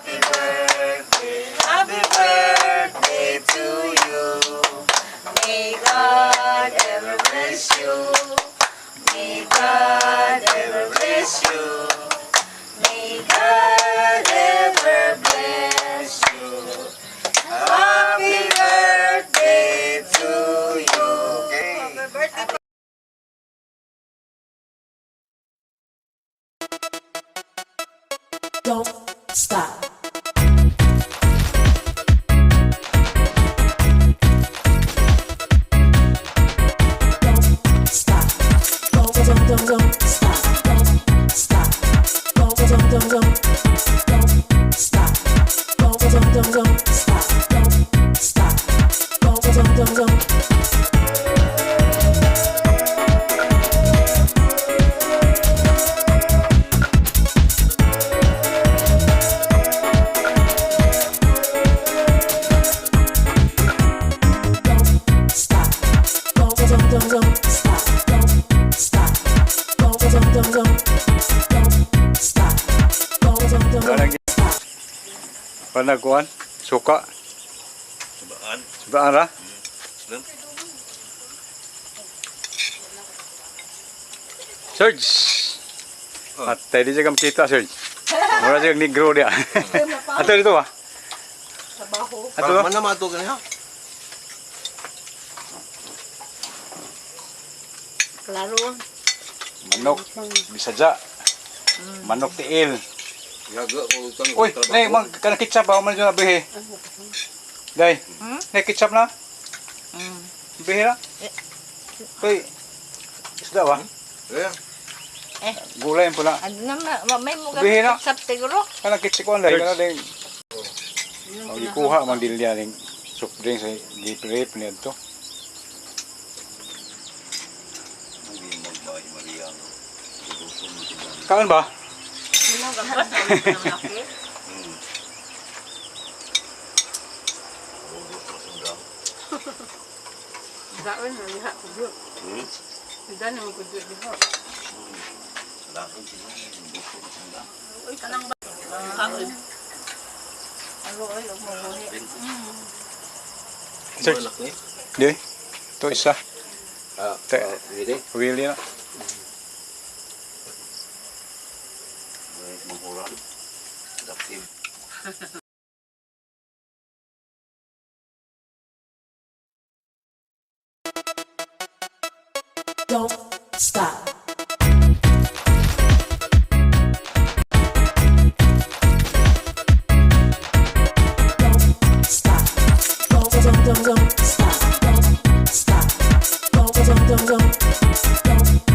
Happy birthday to you. May God ever bless you. May God ever bless you. May God ever bless you. Happy birthday to you. Happy birthday. Don't stop. Don't stop. Don't stop. Don't stop. Don't stop. Don't stop. Don't stop. Don't. Panaguan, suka, Sebaan. sebaan ra. Serge, at tadi juga kita Serge. Mura juga negro dia. Atau itu ah? Atau Mana matu kan ya? Klaro. manok bisaja, manok tiil. Yaga ko utang. Uy, nih mag kana kitsap ba man yung bihe. Day, nih kitsap na. Bihe na. Uy, isda ba? Gulay pula. Ano naman, may mga Bihira. sap siguro. Kana kitsik ko lay kana ding. Ang ikuha man dilya ning soft drink sa giprep nito. Kaon ba? Daon na liha ko dito. Hindi na ko dito diha. Uy, kanang ba? Kaon. Sir, di. To isa. Ini. Willy na. Mengurang. Adaptif. Don't stop. Don't stop. Don't stop. Don't stop. Don't